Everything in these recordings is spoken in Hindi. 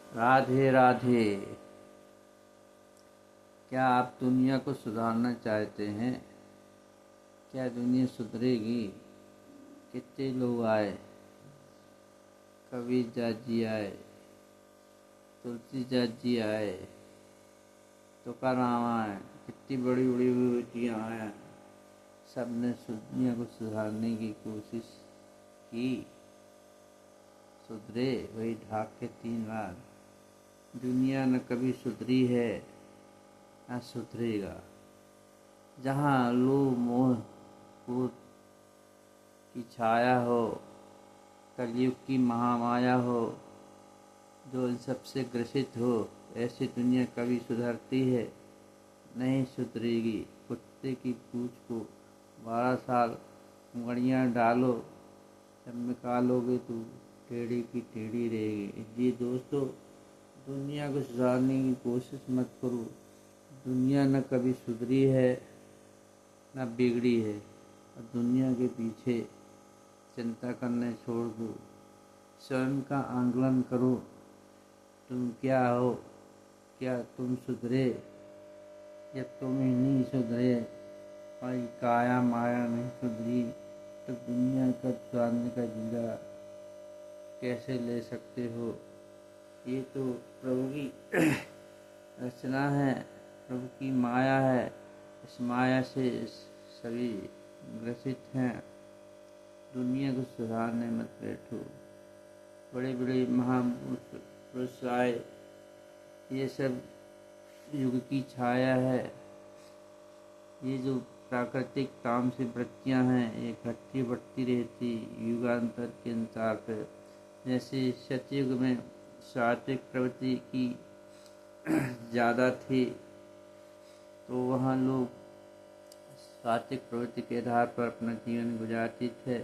राधे राधे। क्या आप दुनिया को सुधारना चाहते हैं? क्या दुनिया सुधरेगी? कितने लोग आए, कबीर जात जी आए, तुलसी जात जी आए, तुकाराम आए, कितनी बड़ी बड़ी विभूतियाँ आए। सबने दुनिया को सुधारने की कोशिश की। सुधरे वही ढाक के 3 बार। दुनिया न कभी सुधरी है न सुधरेगा। जहाँ लोभ मोह क्रोध की छाया हो, कलयुग की महामाया हो, जो इन सबसे ग्रसित हो, ऐसी दुनिया कभी सुधरती है? नहीं सुधरेगी। कुत्ते की पूंछ को 12 साल मुगड़ियाँ डालो, जब निकालोगे तो टेढ़ी की टेढ़ी रहेगी। इसलिए दोस्तों, दुनिया को सुधारने की कोशिश मत करो। दुनिया न कभी सुधरी है न बिगड़ी है। और दुनिया के पीछे चिंता करने छोड़ दो। स्वयं का आंकलन करो। तुम क्या हो? क्या तुम सुधरे या तुम ही नहीं सुधरे? भाई काया माया नहीं सुधरी तो दुनिया का सुधारने का जिला कैसे ले सकते हो? ये तो प्रभु की रचना है, प्रभु की माया है। इस माया से सभी ग्रसित हैं। दुनिया को सुधारने मत बैठो। बड़े बड़े महापुरुष आए, ये सब युग की छाया है। ये जो प्राकृतिक तामसिक वृत्तियाँ हैं, ये घटती बढ़ती रहती युगांतर के अनुसार पर। जैसे सतयुग में सात्विक प्रवृत्ति की ज़्यादा थी, तो वहाँ लोग सात्विक प्रवृत्ति के आधार पर अपना जीवन गुजारते थे।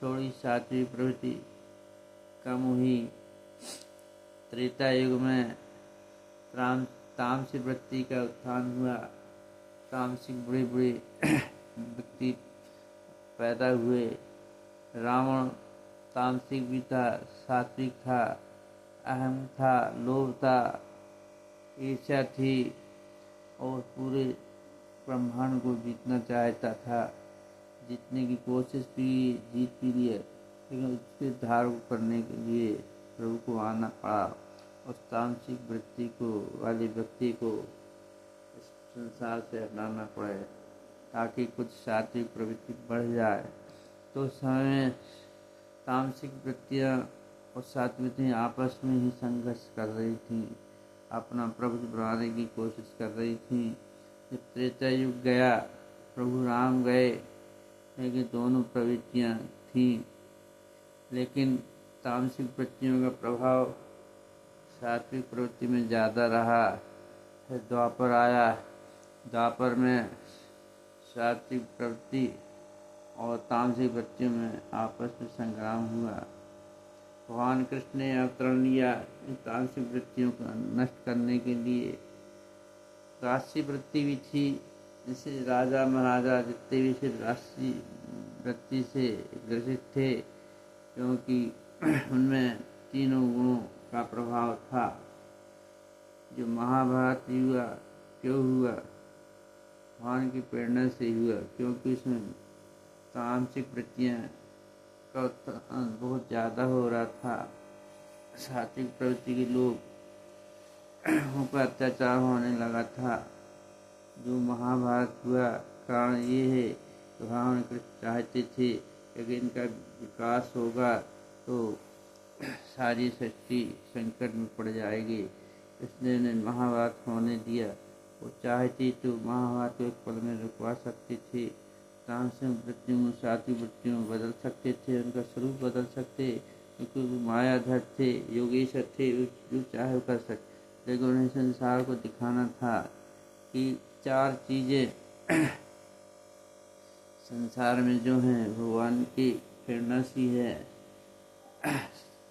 थोड़ी सात्विक प्रवृत्ति कम हुई, त्रेता युग में तामसिक वृत्ति का उत्थान हुआ। तामसिक बड़े बड़े व्यक्ति पैदा हुए। रावण तामसिक भी था, सात्विक था, अहम था, लोभ था, ईर्ष्या थी और पूरे ब्रह्मांड को जीतना चाहता था। जीतने की कोशिश भी, जीत भी लिया, लेकिन उसके धार को करने के लिए प्रभु को आना पड़ा। उस तामसिक वृत्ति को वाले व्यक्ति को इस संसार से हटाना पड़े, ताकि कुछ सात्विक प्रवृत्ति बढ़ जाए। तो समय में तामसिक वृत्तियाँ और सात्विक आपस में ही संघर्ष कर रही थीं, अपना प्रभु बनाने की कोशिश कर रही थीं। जब त्रेता युग गया, प्रभु राम गए, लेकिन दोनों प्रवृत्तियाँ थीं, लेकिन तामसिक वृत्तियों का प्रभाव सात्विक प्रवृत्ति में ज़्यादा रहा। फिर द्वापर आया। द्वापर में सात्विक प्रवृत्ति और तामसिक वृत्तियों में आपस में संग्राम हुआ। भगवान कृष्ण ने अवतरण लिया इन तामसिक वृत्तियों को नष्ट करने के लिए। राशि वृत्ति भी थी, जैसे राजा महाराजा जितने भी से राशि वृत्ति से ग्रसित थे, क्योंकि उनमें तीनों गुणों का प्रभाव था। जो महाभारत हुआ क्यों हुआ? भगवान की प्रेरणा से हुआ, क्योंकि उसमें तामसिक वृत्तियाँ का उत्थान बहुत ज़्यादा हो रहा था। सात्विक प्रवृत्ति के लोग पर अत्याचार होने लगा था। जो महाभारत हुआ, कारण ये है कि भगवान कृष्ण चाहते थे कि इनका विकास होगा तो सारी सृष्टि संकट में पड़ जाएगी, इसलिए उन्हें महाभारत होने दिया। वो चाहते तो महाभारत को एक पल में रुकवा सकते थे। तामसिक वृत्तियों सात्विक वृत्तियों में बदल सकते थे, उनका स्वरूप बदल सकते, क्योंकि वो मायाधर थे, योगेश्वर थे, जो चाहे वो कर सकते। लेकिन उन्हें संसार को दिखाना था कि 4 चीज़ें संसार में जो हैं भगवान की प्रेरणा सी है।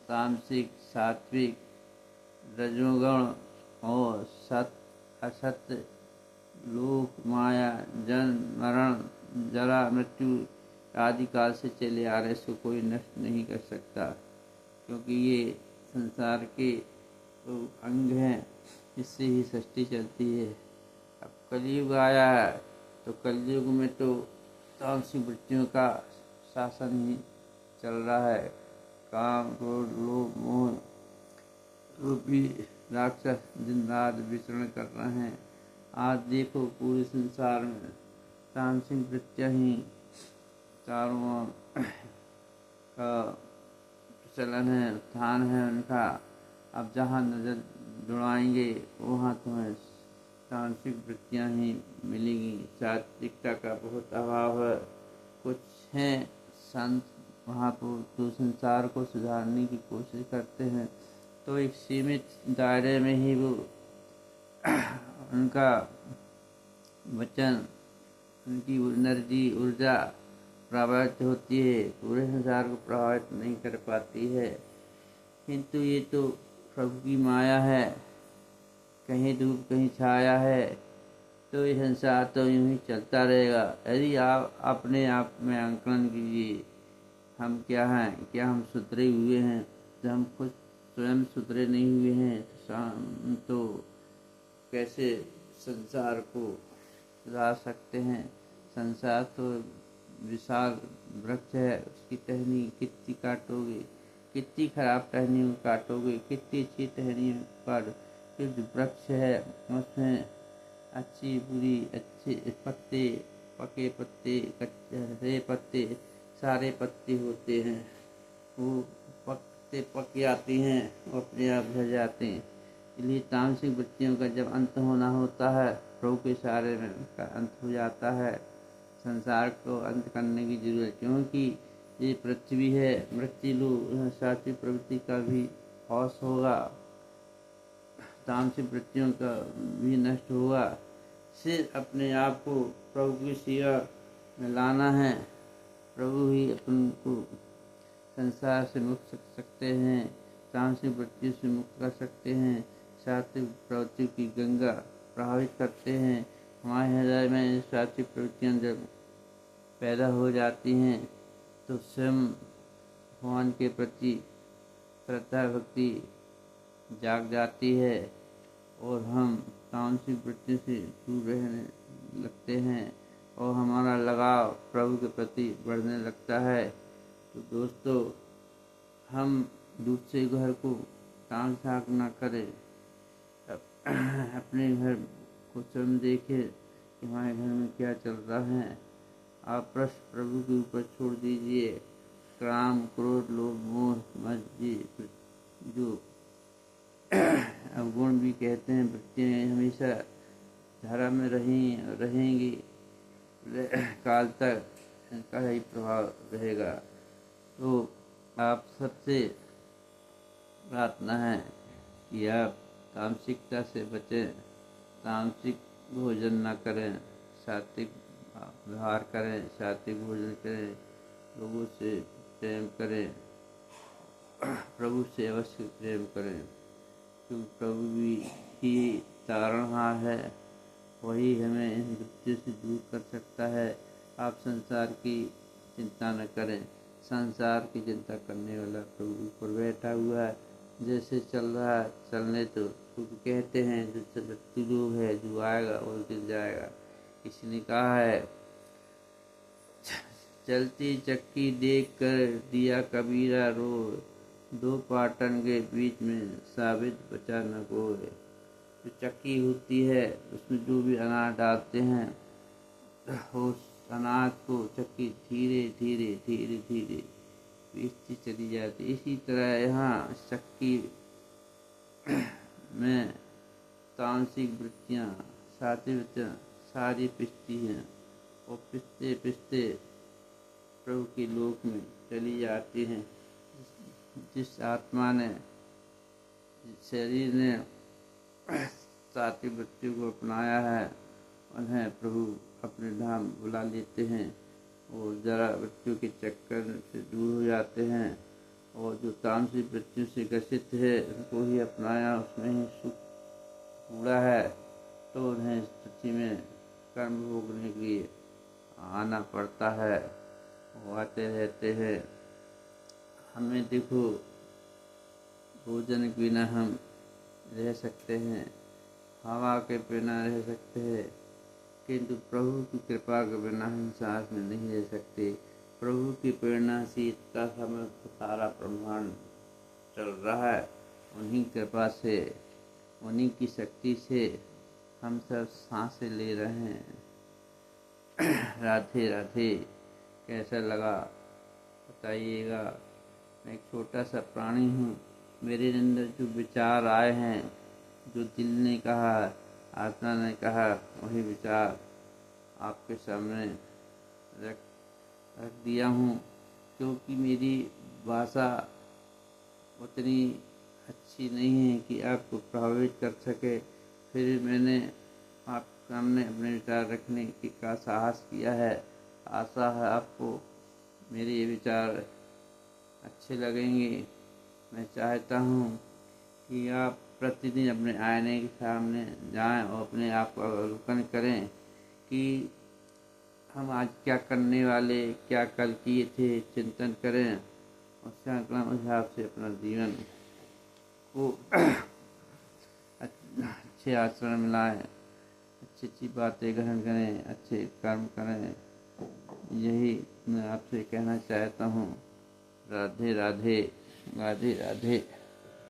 तामसिक, सात्विक, रजोगुण और सत्य असत्य, लोक माया, जन्म मरण, जरा मृत्यु आदि काल से चले आ रहे, इसको कोई नष्ट नहीं कर सकता, क्योंकि ये संसार के तो अंग हैं, इससे ही सृष्टि चलती है। अब कलयुग आया है, तो कलयुग में तो तामसिक वृत्तियों का शासन ही चल रहा है। काम, क्रोध, लोभ, मोह रूपी राक्षस दिन रात विचरण कर रहे हैं। आज देखो पूरे संसार में तामसिक वृत्तियाँ ही चारों ओर का प्रचलन है, उत्थान है उनका। अब जहाँ नज़र दौड़ाएंगे वहाँ तुम्हें तामसिक वृत्तियाँ ही मिलेंगी। सात्विकता का बहुत अभाव है। कुछ हैं संत महापुरुष जो संसार को सुधारने की कोशिश करते हैं, तो एक सीमित दायरे में ही वो उनका वचन, उनकी एनर्जी, ऊर्जा प्रभावित होती है, पूरे संसार को प्रभावित नहीं कर पाती है। किंतु ये तो प्रभु की माया है, कहीं धूप कहीं छाया है, तो ये संसार तो यूं ही चलता रहेगा। यदि आप अपने आप में आंकलन कीजिए, हम क्या हैं, क्या हम सुधरे हुए हैं? जब हम खुद स्वयं सुधरे नहीं हुए हैं तो कैसे संसार को सुधार सकते हैं? संसार तो विशाल वृक्ष है, उसकी टहनी कितनी काटोगे, कितनी खराब टहनी काटोगे, कितनी अच्छी टहनी पर जो वृक्ष है उसमें अच्छी बुरी, अच्छे पत्ते, पके पत्ते, कच्चे हरे पत्ते, सारे पत्ते होते हैं। वो पत्ते पक जाती हैं और अपने आप झड़ जाते हैं। इसलिए तामसिक वृत्तियों का जब अंत होना होता है, प्रभु के सहारे में उसका अंत हो जाता है। संसार को अंत करने की जरूरत, क्योंकि ये पृथ्वी है, मृत्यु सात्विक प्रवृत्ति का भी हास होगा, तामसिक वृत्तियों का भी नष्ट होगा। सिर्फ अपने आप को प्रभु की सेवा में लाना है। प्रभु ही अपन को संसार से मुक्त कर सकते हैं, तामसिक वृत्तियों से मुक्त कर सकते हैं, सात्विक प्रवृत्ति की गंगा प्रभावित करते हैं। हमारे हृदय में सात्विक प्रवृत्तियाँ जब पैदा हो जाती हैं तो स्वयं भगवान के प्रति श्रद्धा भक्ति जाग जाती है और हम तामसिक वृत्ति से दूर रहने लगते हैं और हमारा लगाव प्रभु के प्रति बढ़ने लगता है। तो दोस्तों, हम दूसरे घर को ताक झाँक न करें, अपने घर को स्वयं देखें कि हमारे घर में क्या चल रहा है। आप प्रश्न प्रभु के ऊपर छोड़ दीजिए। काम, क्रोध, लोभ, मोह, मद जो अवगुण भी कहते हैं, वृत्तियाँ हमेशा धारा में रहेंगी, काल तक इनका ही प्रभाव रहेगा। तो आप सबसे प्रार्थना है कि आप तामसिकता से बचें, तामसिक भोजन न करें, सात्विक व्यवहार करें, सात्विक भोजन करें, लोगों से प्रेम करें, प्रभु से अवश्य प्रेम करें, क्योंकि प्रभु ही तारणहार है, वही हमें इन वृत्तियों से दूर कर सकता है। आप संसार की चिंता न करें, संसार की चिंता करने वाला प्रभु ऊपर बैठा हुआ है। जैसे चल रहा है चलने तो कहते हैं, जो व्यक्ति लोग है जो आएगा वो गिर जाएगा। किसी ने कहा है, चलती चक्की देख कर दिया कबीरा रो, दो पाटन के बीच में साबित बचा न कोई। जो चक्की होती है उसमें जो भी अनाज डालते हैं, उस अनाज को चक्की धीरे धीरे धीरे धीरे पीसती चली जाती। इसी तरह यहाँ चक्की में तामसिक वृत्तियाँ, सात्विक वृत्तियाँ सारी पिसती हैं और पिसते पिसते प्रभु के लोक में चली जाती हैं। जिस आत्मा ने, शरीर ने सात्विक वृत्ति को अपनाया है, उन्हें प्रभु अपने धाम बुला लेते हैं और जरा वृत्तियों के चक्कर से दूर हो जाते हैं। और जो तामसिक वृत्तियों से ग्रसित है, उनको ही अपनाया, उसमें ही सुख पूरा है, तो उन्हें इस पृथ्वी में कर्म भोगने के लिए आना पड़ता है, वो आते रहते हैं। हमें देखो, भोजन के बिना हम रह सकते हैं, हवा के बिना रह सकते हैं, किंतु प्रभु की कृपा के बिना हम सांस में नहीं रह सकते। प्रभु की प्रेरणा से इतना समय सारा ब्रह्मांड चल रहा है, उन्हीं कृपा से, उन्हीं की शक्ति से हम सब सांसें ले रहे हैं। राधे राधे। कैसा लगा बताइएगा। मैं एक छोटा सा प्राणी हूँ, मेरे अंदर जो विचार आए हैं, जो दिल ने कहा, आत्मा ने कहा, वही विचार आपके सामने रख दिया हूँ। क्योंकि मेरी भाषा उतनी अच्छी नहीं है कि आपको प्रभावित कर सके, फिर मैंने आपके सामने अपने विचार रखने का साहस किया है। आशा है आपको मेरे ये विचार अच्छे लगेंगे। मैं चाहता हूँ कि आप प्रतिदिन अपने आईने के सामने जाएं और अपने आप को अवलोकन करें कि हम आज क्या करने वाले, क्या कल किए थे, चिंतन करें और उस हिसाब से अपना जीवन को अच्छे आचरण में लाएं, अच्छी अच्छी बातें ग्रहण करें, अच्छे कर्म करें। यही मैं आपसे कहना चाहता हूँ। राधे राधे। राधे राधे।